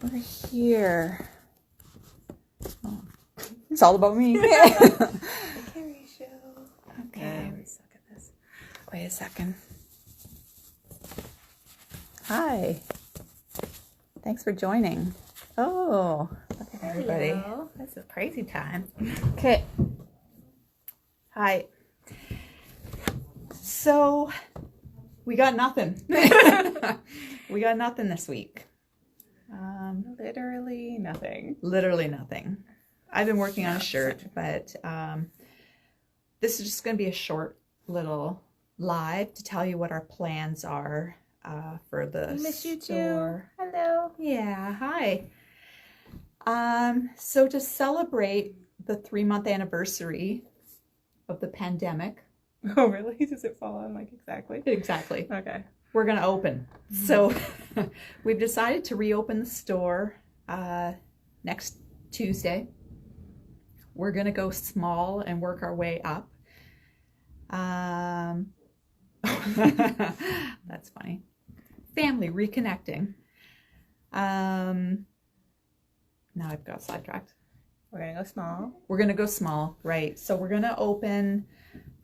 we're here. Oh, it's all about me. The Carrie Show. Okay. We suck at this. Wait a second. Hi. Thanks for joining. Oh, look at everybody. Hello. This is crazy time. Okay. Hi. So, we got nothing. We got nothing this week. Literally nothing. Literally nothing. I've been working on a shirt, but this is just going to be a short little live to tell you what our plans are for the We miss you store. too. Hello. Yeah, hi. So to celebrate the 3-month anniversary of the pandemic. Oh, really? Does it fall on like exactly? Exactly. Okay. We're going to open. So we've decided to reopen the store next Tuesday. We're going to go small and work our way up. That's funny. Family reconnecting. Now I've got sidetracked. We're going to go small. We're going to go small, right? So we're going to open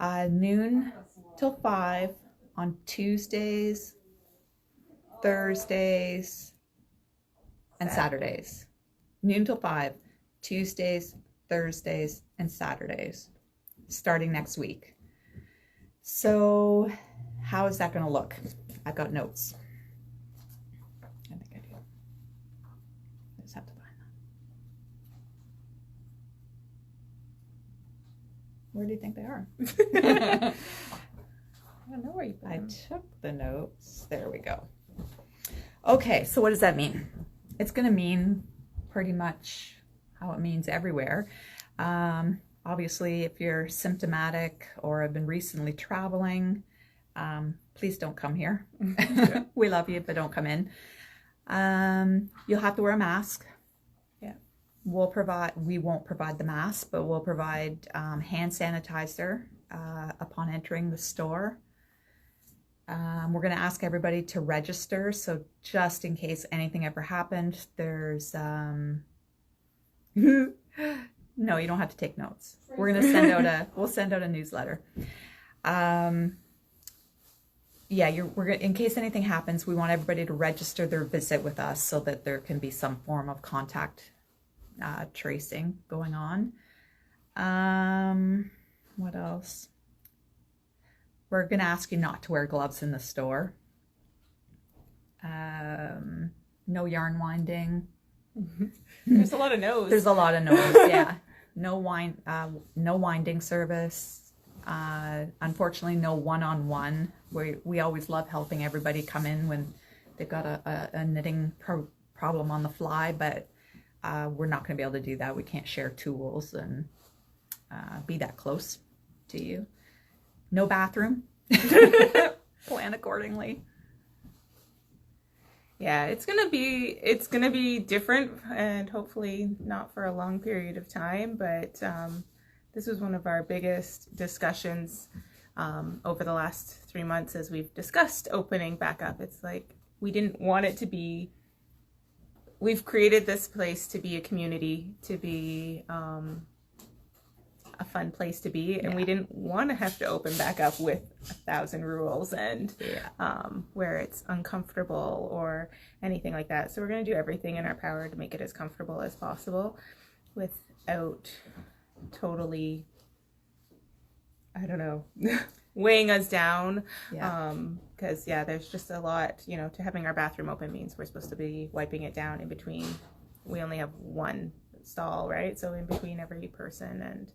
noon till 5 on Tuesdays, Thursdays, and Saturdays. Noon till 5, Tuesdays, Thursdays, and Saturdays, starting next week. So how is that going to look? I've got notes. I think I do. I just have to find them. Where do you think they are? I don't know where you put I them. took the notes. There we go. Okay, so what does that mean? It's going to mean pretty much how it means everywhere. Obviously, if you're symptomatic or have been recently traveling, please don't come here. We love you, but don't come in. You'll have to wear a mask. Yeah. We won't provide the mask, but we'll provide hand sanitizer upon entering the store. We're going to ask everybody to register, so just in case anything ever happened, there's no, you don't have to take notes. We're going to send out a newsletter. Yeah, in case anything happens, we want everybody to register their visit with us so that there can be some form of contact tracing going on. What else? We're going to ask you not to wear gloves in the store. No yarn winding. There's a lot of no's. There's a lot of no's, yeah. No winding service. Unfortunately, no one-on-one. We always love helping everybody come in when they've got a knitting problem on the fly, but we're not going to be able to do that. We can't share tools and be that close to you. No bathroom. Plan accordingly. Yeah, it's gonna be different, and hopefully not for a long period of time. But this was one of our biggest discussions over the last 3 months as we've discussed opening back up. It's like we didn't want it to be. We've created this place to be a community, to be a fun place to be, and we didn't want to have to open back up with 1,000 rules and where it's uncomfortable or anything like that. So we're going to do everything in our power to make it as comfortable as possible without totally, I don't know, weighing us down. Because there's just a lot, to having our bathroom open means we're supposed to be wiping it down in between. We only have one stall, right? So in between every person, and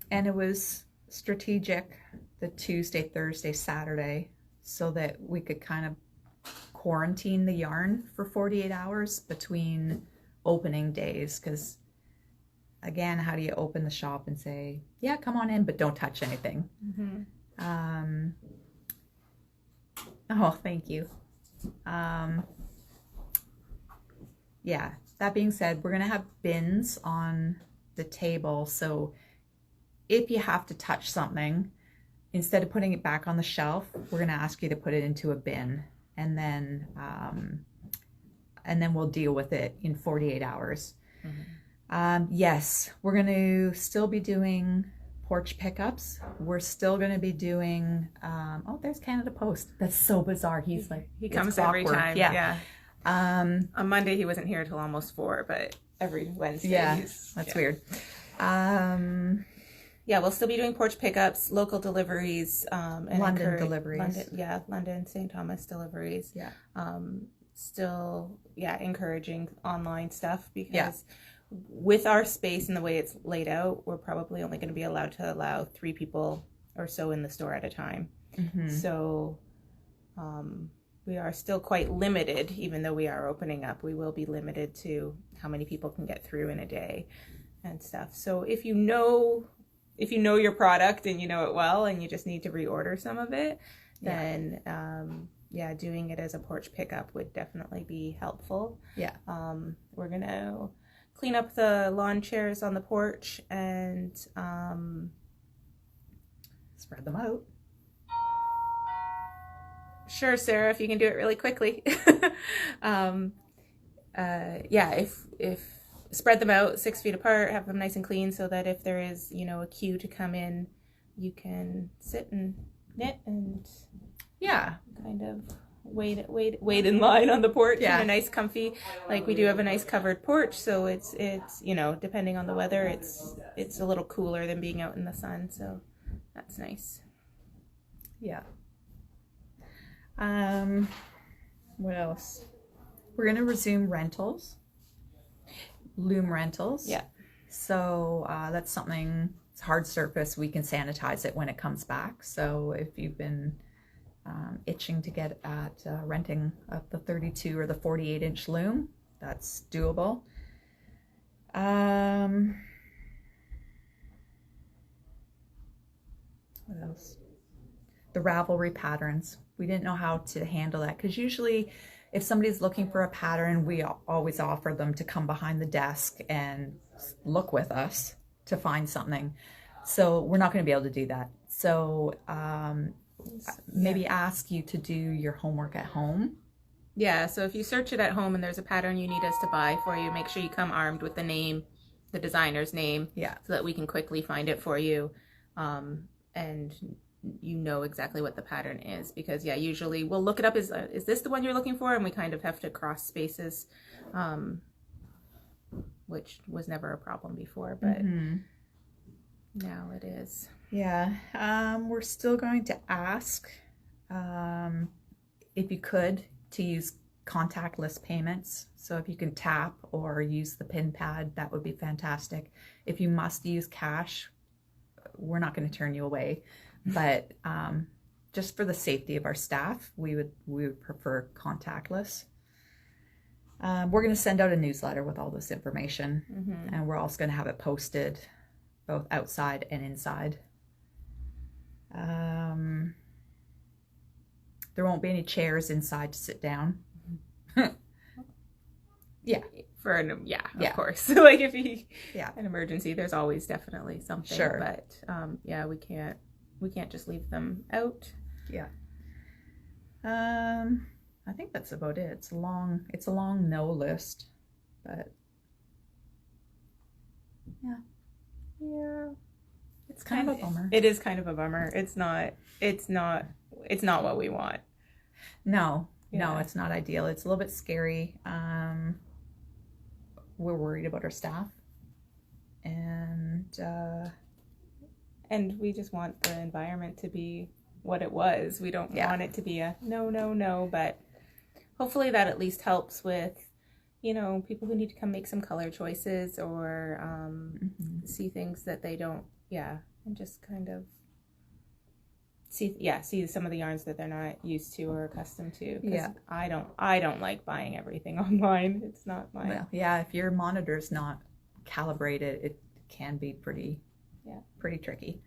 and it was strategic, the Tuesday, Thursday, Saturday, so that we could kind of quarantine the yarn for 48 hours between opening days. Because again, how do you open the shop and say, yeah, come on in, but don't touch anything? Oh, thank you. Yeah, that being said, we're going to have bins on the table. So if you have to touch something, instead of putting it back on the shelf, we're going to ask you to put it into a bin. and then we'll deal with it in 48 hours. Yes, we're going to still be doing porch pickups. We're still going to be doing, oh, there's Canada Post. That's so bizarre. He's like, he comes every time. Yeah. On Monday, he wasn't here till almost 4, but every Wednesday. That's weird. Yeah, we'll still be doing porch pickups, local deliveries, and London deliveries. London, St. Thomas deliveries. Yeah. Still, encouraging online stuff because with our space and the way it's laid out, we're probably only going to be allowed to allow 3 people or so in the store at a time. So we are still quite limited, even though we are opening up. We will be limited to how many people can get through in a day and stuff. So if you know your product and you know it well and you just need to reorder some of it, then doing it as a porch pickup would definitely be helpful. We're gonna clean up the lawn chairs on the porch and spread them out. Sure, Sarah, if you can do it really quickly. If spread them out 6 feet apart, have them nice and clean so that if there is, a queue to come in, you can sit and knit and kind of wait in line on the porch in a nice comfy, like we do have a nice covered porch, so it's depending on the weather, it's a little cooler than being out in the sun, so that's nice. What else? We're gonna resume rentals, Loom Rentals. So that's something, it's hard surface, we can sanitize it when it comes back. So if you've been itching to get at renting the 32 or the 48-inch loom, that's doable. What else? The Ravelry patterns. We didn't know how to handle that because usually if somebody's looking for a pattern, we always offer them to come behind the desk and look with us to find something. So we're not going to be able to do that. So maybe ask you to do your homework at home. So if you search it at home and there's a pattern you need us to buy for you, make sure you come armed with the name, the designer's name, so that we can quickly find it for you, and you know exactly what the pattern is, because usually we'll look it up, is this the one you're looking for, and we kind of have to cross spaces, which was never a problem before, but now it is. We're still going to ask if you could to use contactless payments. So if you can tap or use the pin pad, that would be fantastic. If you must use cash, we're not going to turn you away, but just for the safety of our staff, we would prefer contactless. We're going to send out a newsletter with all this information, and we're also going to have it posted both outside and inside. There won't be any chairs inside to sit down. Of course. Like if you an emergency, there's always definitely something. But we can't just leave them out. I think that's about it. It's a long no list, but it's kind of a bummer. It is kind of a bummer. It's not what we want. No, it's not ideal. It's a little bit scary. We're worried about our staff, and we just want the environment to be what it was. We don't want it to be a no, but hopefully that at least helps with, people who need to come make some color choices or see things that they don't, and just kind of see some of the yarns that they're not used to or accustomed to. I don't like buying everything online. It's not my... Well, if your monitor's not calibrated, it can be pretty tricky.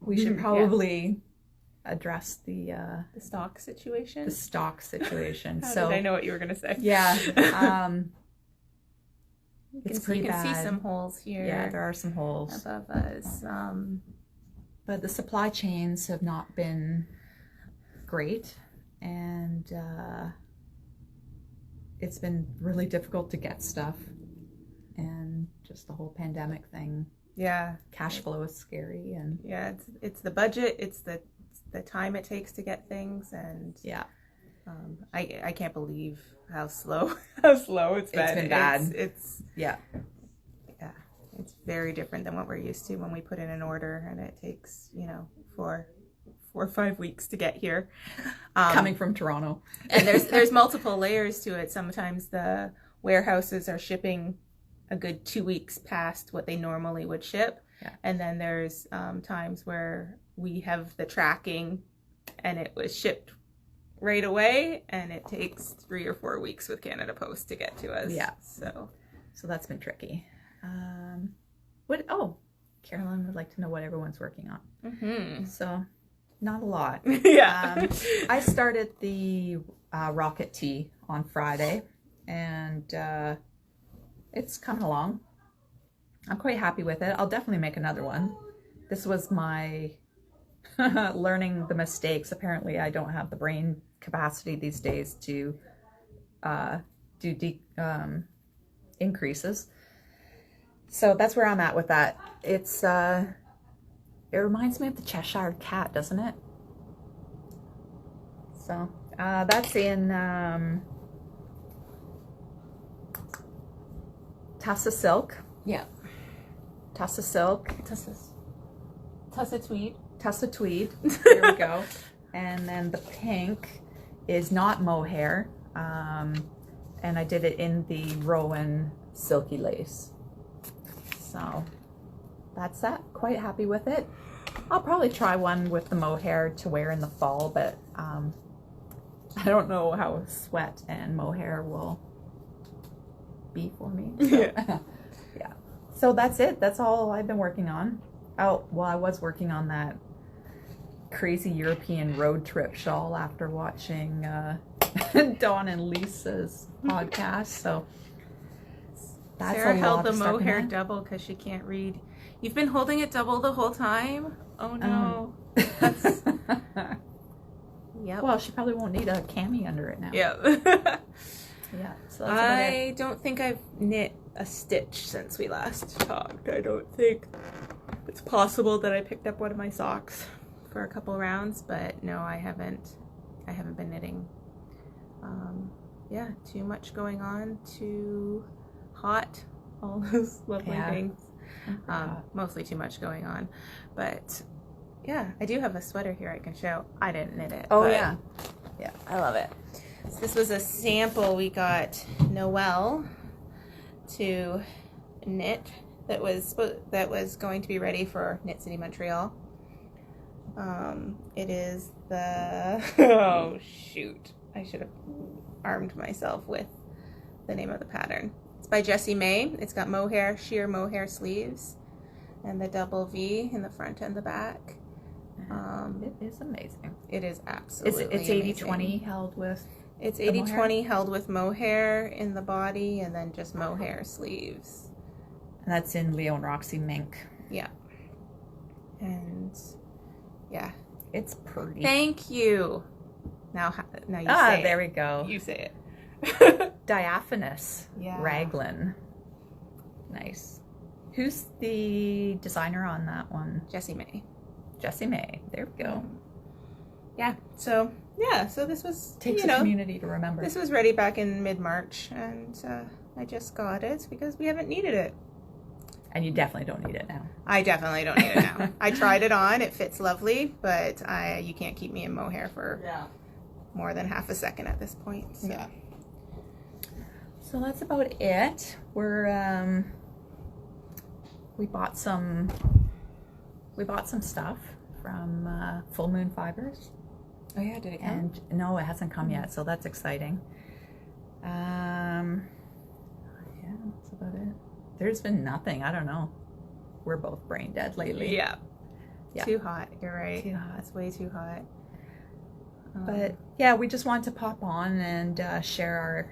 We should probably address the stock situation. How did I know what you were going to say? It's pretty bad. You can see some holes here. There are some holes above us. But the supply chains have not been great, and it's been really difficult to get stuff, and just the whole pandemic thing. Yeah. Cash flow is scary, and yeah, it's the budget, it's the time it takes to get things, and yeah. I can't believe how slow it's been. It's been bad. It's yeah. It's very different than what we're used to when we put in an order, and it takes 4 or 5 weeks to get here. Coming from Toronto, and there's multiple layers to it. Sometimes the warehouses are shipping a good 2 weeks past what they normally would ship, and then there's times where we have the tracking, and it was shipped right away, and it takes 3 or 4 weeks with Canada Post to get to us. Yeah. So that's been tricky. Carolyn would like to know what everyone's working on. Mm-hmm. So, not a lot. Yeah. I started the Rocket Tea on Friday, and it's coming along. I'm quite happy with it. I'll definitely make another one. This was my learning the mistakes. Apparently, I don't have the brain capacity these days to do increases. So that's where I'm at with that. It's it reminds me of the Cheshire Cat, doesn't it? So that's in Tessa Silk. Yeah. Tessa Silk. Tessa Tweed. Tessa Tweed. There we go. And then the pink is not mohair. And I did it in the Rowan Silky Lace. So that's that. Quite happy with it. I'll probably try one with the mohair to wear in the fall, but I don't know how sweat and mohair will be for me. So, yeah. So that's it. That's all I've been working on. Oh, well, I was working on that crazy European road trip shawl after watching Dawn and Lisa's podcast. So that's Sarah a held lot the of stuff in mohair there. double because she can't read. You've been holding it double the whole time? Oh no. That's Yep. well, she probably won't need a cami under it now. Yeah. Yeah. So that's about it. I don't think I've knit a stitch since we last talked. I don't think it's possible that I picked up one of my socks for a couple rounds, but no, I haven't been knitting. Yeah, too much going on, too hot, all those lovely things. Mostly too much going on, but yeah, I do have a sweater here I can show. I didn't knit it. Oh but yeah. I love it. So this was a sample we got Noelle to knit that was going to be ready for Knit City Montreal. It is the oh shoot, I should have armed myself with the name of the pattern. It's by Jessie May. It's got mohair, sheer mohair sleeves, and the double V in the front and the back. It is amazing. It is absolutely It's 80-20 held with. It's the 80-20 held with mohair in the body and then just mohair sleeves. And that's in Leo and Roxy Mink. Yeah. And yeah. It's pretty. Thank you. Now you say Ah, it. there we go. You say it. Diaphanous raglan. Nice. Who's the designer on that one? Jessie May. Jessie May. There we go. Yeah. So this was Takes a community to remember. This was ready back in mid-March, and I just got it because we haven't needed it. And you definitely don't need it now. I definitely don't need it now. I tried it on. It fits lovely, but you can't keep me in mohair for more than half a second at this point. So. Yeah. So that's about it. We're we bought some stuff from Full Moon Fibers. Oh yeah, did it come? And no, it hasn't come yet, so that's exciting. Yeah, that's about it. There's been nothing. I don't know. We're both brain dead lately. Yeah. Too hot. You're right. Too hot. It's way too hot. But yeah, we just wanted to pop on and share our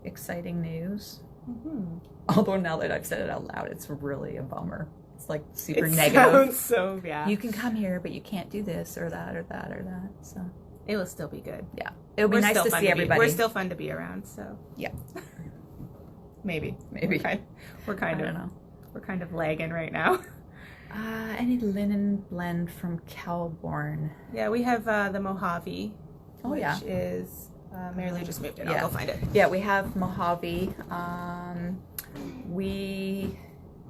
exciting news. Mm-hmm. Although now that I've said it out loud, it's really a bummer. It's like super it negative. Sounds so You can come here, but you can't do this or that or that or that. So it will still be good. Yeah. It'll be nice to see everybody. We're still fun to be around, so. Yeah. Maybe. Maybe. We're kind of lagging right now. Any linen blend from Calborn? Yeah, we have the Mojave, which yeah. is Mary Lou just moved it. Yeah. I'll go find it. Yeah, we have Mojave.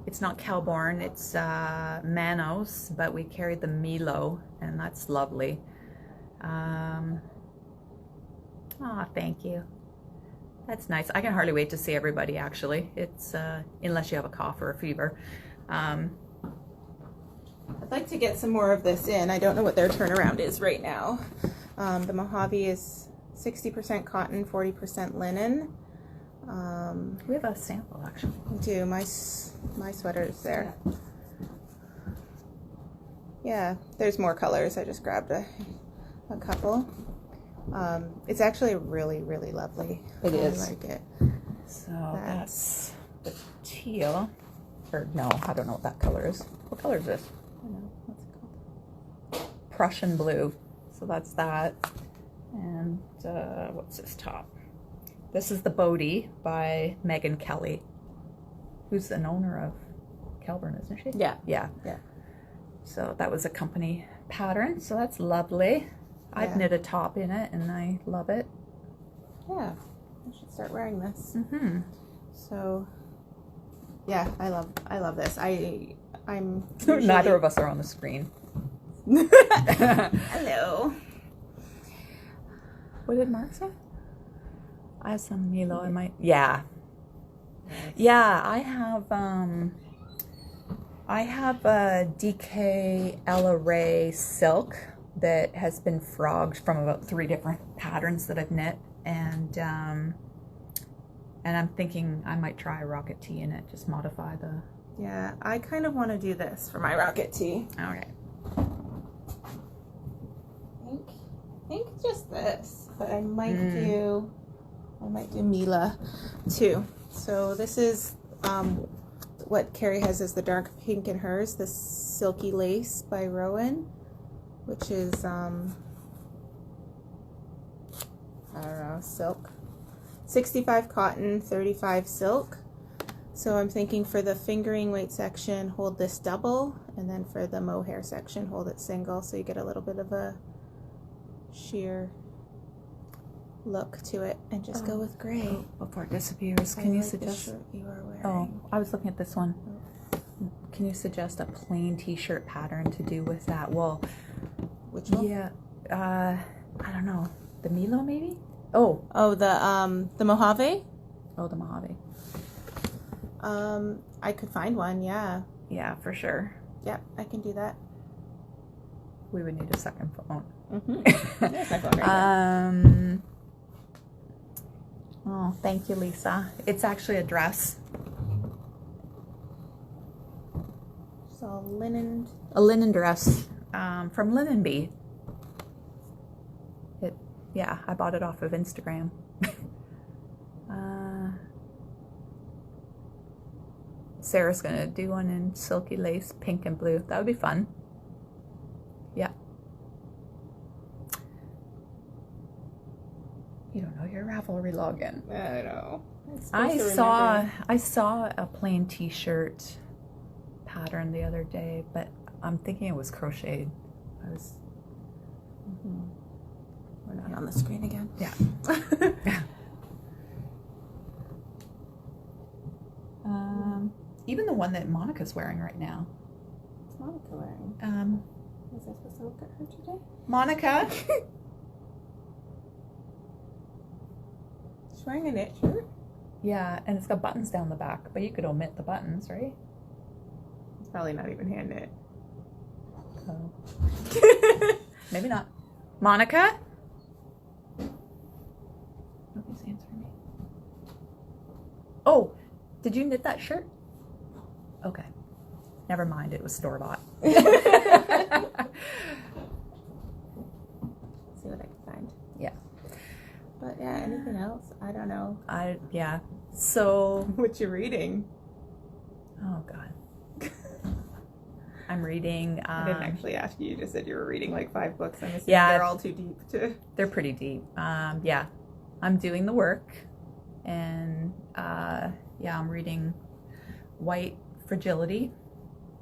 It's not Calborn, it's Manos, but we carry the Milo, and that's lovely. Thank you. That's nice. I can hardly wait to see everybody, actually. It's unless you have a cough or a fever. I'd like to get some more of this in. I don't know what their turnaround is right now. The Mojave is 60% cotton, 40% linen. We have a sample, actually. We do. My sweater is there. Yeah, there's more colors. I just grabbed a couple. It's actually really, really lovely. It is. I like it. So that's the teal. Or no, I don't know what that color is. What color is this? I don't know. What's it called? Prussian blue. So that's that. And what's this top? This is the Bodie by Megan Kelly, who's an owner of Calburn, isn't she? Yeah. Yeah. Yeah. So that was a company pattern. So that's lovely. I've knit a top in it, and I love it. Yeah, I should start wearing this. Mm-hmm. So, yeah, I love this. I'm usually... Neither of us are on the screen. Hello. What did Mark say? I have some Milo. I might. Yeah. Yeah, I have a DK Ella Ray silk that has been frogged from about 3 different patterns that I've knit, and I'm thinking I might try a rocket tee in it, just modify the... Yeah, I kind of want to do this for my rocket tee. Okay. I think just this, but I might do Mila too. So this is what Carrie has as the dark pink in hers, the Silky Lace by Rowan, which is I don't know, silk. 65 cotton, 35 silk. So I'm thinking for the fingering weight section, hold this double, and then for the mohair section, hold it single, so you get a little bit of a sheer look to it, and just go with gray. Oh, before it disappears, can you suggest... the shirt you are wearing. Oh, I was looking at this one. Can you suggest a plain t-shirt pattern to do with that? Well, which one? Yeah, I don't know. The Milo, maybe? Oh, the Mojave. Oh, the Mojave. I could find one. Yeah. Yeah, for sure. Yeah, I can do that. We would need a second phone. Mm-hmm. There's my phone right there. Oh, thank you, Lisa. It's actually a dress. So linen. A linen dress from Linen Bee. Yeah, I bought it off of Instagram. Sarah's gonna do one in silky lace, pink and blue. That would be fun. Yeah. You don't know your Ravelry login. I know. I saw a plain t-shirt pattern the other day, but I'm thinking it was crocheted. We're not on the screen again. Yeah. Even the one that Monica's wearing right now. What's Monica wearing? Was I supposed to look at her today? Monica. She's wearing a knit shirt. Yeah, and it's got buttons down the back, but you could omit the buttons, right? It's probably not even hand knit. Oh. Maybe not. Monica? Nobody's answering me. Oh, did you knit that shirt? Okay. Never mind, it was store-bought. See what I can find. Yeah. But yeah, anything else? I don't know. Yeah. So... What you reading? Oh, God. I'm reading. I didn't actually ask you. You just said you were reading like 5 books. I'm assuming Yeah. they're all too deep to... They're pretty deep. Yeah. I'm doing the work. And yeah, I'm reading White Fragility.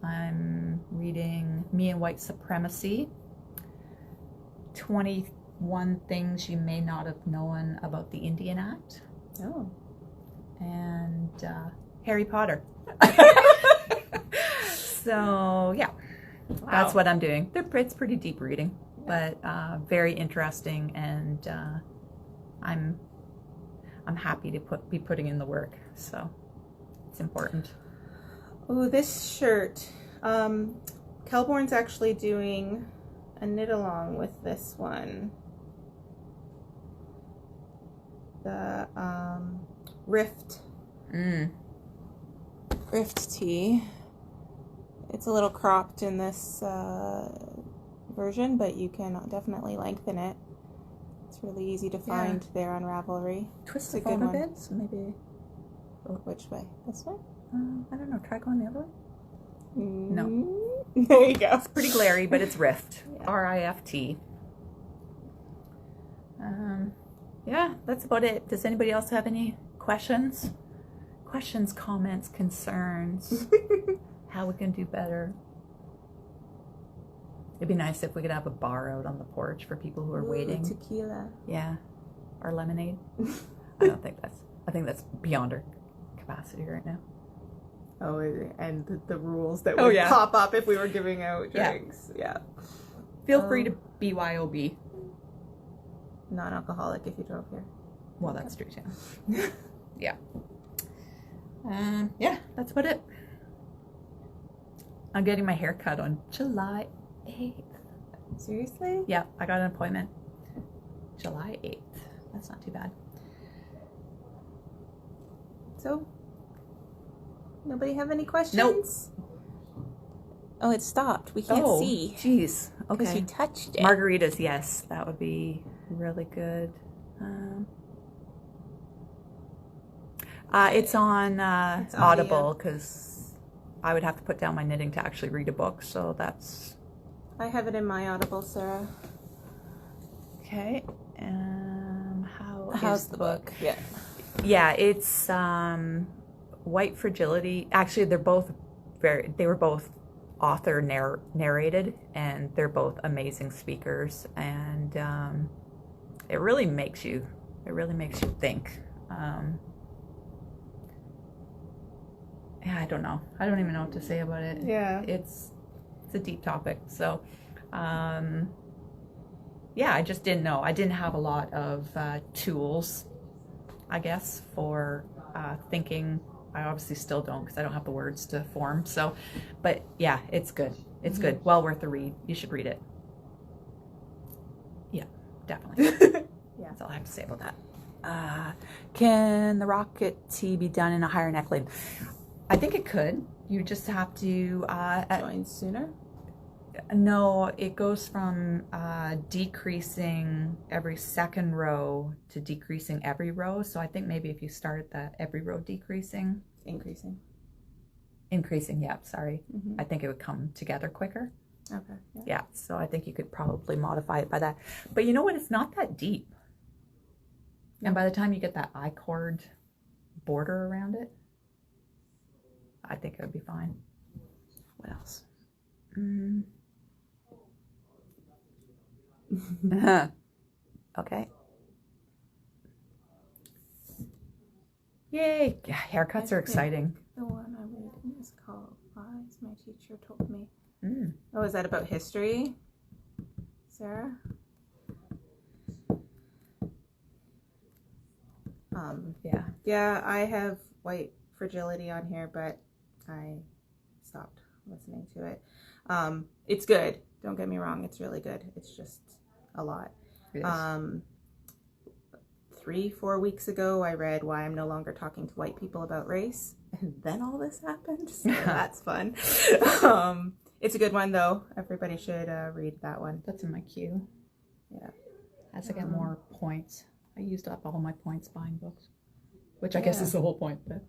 I'm reading Me and White Supremacy. 21 Things You May Not Have Known About the Indian Act. Oh. And Harry Potter. So yeah, that's what I'm doing. It's pretty deep reading, but very interesting, and I'm happy to be putting in the work. So it's important. Oh, this shirt. Kelborn's actually doing a knit along with this one. The Rift tee. It's a little cropped in this version, but you can definitely lengthen it. It's really easy to find there on Ravelry. Twist the fold a bit, so maybe. Which way? This way? I don't know. Try going the other way. No. There you go. It's pretty glary, but it's Rift. Yeah. R-I-F-T. Yeah, that's about it. Does anybody else have any questions? Questions, comments, concerns? How we can do better? It'd be nice if we could have a bar out on the porch for people who are waiting. Tequila. Yeah. Or lemonade. I think that's beyond our capacity right now. Oh, and the rules that would pop up if we were giving out drinks. Yeah. Feel free to BYOB. Non-alcoholic if you drove here. Well, that's true, yeah. Yeah. Yeah, that's about it. I'm getting my hair cut on July 8th. Seriously? Yeah, I got an appointment. July 8th. That's not too bad. So, nobody have any questions? Nope. Oh, it stopped. We can't see. Jeez. Okay. Because you touched it. Margaritas, yes. That would be really good. It's on Audible, because I would have to put down my knitting to actually read a book, so that's... I have it in my Audible, Sarah. Okay. How's the book? Yeah. Yeah, it's White Fragility. Actually, they were both author narrated, and they're both amazing speakers, and it really makes you think. Yeah, I don't know. I don't even know what to say about it. Yeah. It's a deep topic. So, yeah, I just didn't know. I didn't have a lot of tools, I guess, for thinking. I obviously still don't, because I don't have the words to form. So, but yeah, it's good. It's good. Well worth the read. You should read it. Yeah, definitely. Yeah. That's all I have to say about that. Can the rocket tee be done in a higher neckline? I think it could. You just have to join sooner? No, it goes from decreasing every second row to decreasing every row. So I think maybe if you start at the every row decreasing. Increasing, yeah, sorry. I think it would come together quicker. Okay. Yeah, so I think you could probably modify it by that. But you know what? It's not that deep. And by the time you get that I-cord border around it, I think it would be fine. What else? Okay. Yay! Haircuts are exciting. The one I'm reading is called Lies My Teacher Told Me. Oh, is that about history, Sarah? Yeah. Yeah, I have White Fragility on here, but I stopped listening to it. It's good. Don't get me wrong. It's really good. It's just a lot. 3-4 weeks ago, I read Why I'm No Longer Talking to White People About Race. And then all this happened. So that's fun. It's a good one, though. Everybody should read that one. That's in my queue. Yeah. As I get more points. I used up all my points buying books. Which I guess is the whole point, but...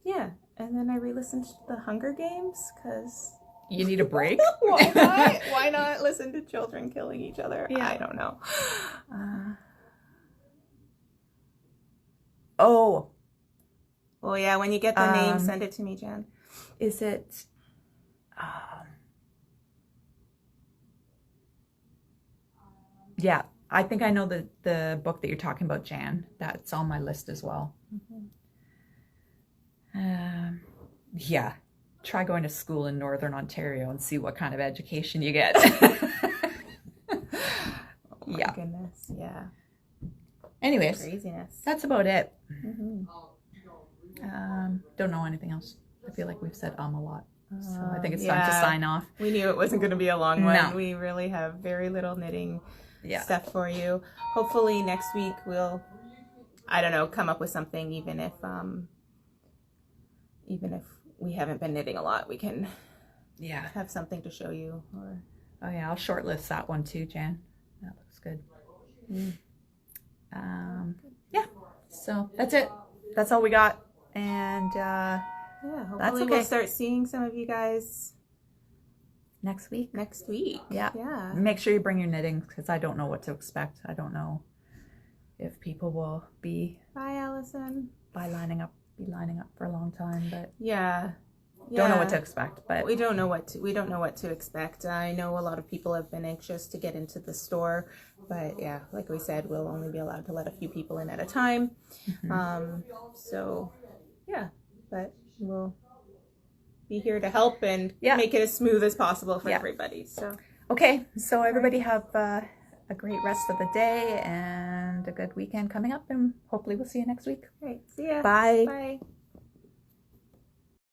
Yeah. And then I re-listened to The Hunger Games, because... You need a break? Why not? Why not listen to children killing each other? Yeah. I don't know. Oh, Well, yeah, when you get the name, send it to me, Jen. is it? Yeah, I think I know the book that you're talking about, Jan. That's on my list as well. Yeah, try going to school in Northern Ontario and see what kind of education you get. Oh my goodness, yeah. Anyways, Craziness. that's about it. Mm-hmm. Don't know anything else. I feel like we've said a lot. So I think it's time to sign off. We knew it wasn't going to be a long one. No. We really have very little knitting stuff for you. Hopefully next week we'll, I don't know, come up with something. Even if we haven't been knitting a lot, we can have something to show you. Or oh yeah, I'll shortlist that one too, Jan. That looks good. Yeah. So that's it. That's all we got. And hopefully we'll start seeing some of you guys next week. Yeah. Make sure you bring your knitting because I don't know what to expect. I don't know if people will be Allison. Be lining up for a long time, but yeah. Don't know what to expect, but we don't know what to expect. I know a lot of people have been anxious to get into the store, but yeah, like we said, we'll only be allowed to let a few people in at a time. So yeah, but we'll be here to help and make it as smooth as possible for everybody. So okay, so everybody have a great rest of the day and a good weekend coming up, and hopefully we'll see you next week. All right, see ya. Bye. Bye.